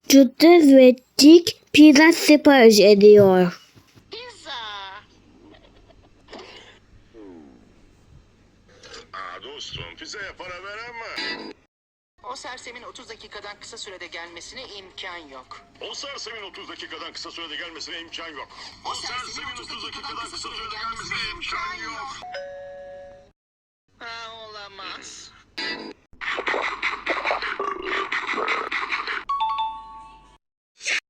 Cüddüz ve Dik pizza sipariş ediyor. Dostum, pizzaya para veren mi? O sersemin 30 dakikadan kısa sürede gelmesine imkan yok. O sersemin 30 dakikadan kısa sürede gelmesine imkan yok. O sersemin 30 dakikadan kısa sürede gelmesine imkan yok. Ha, olamaz.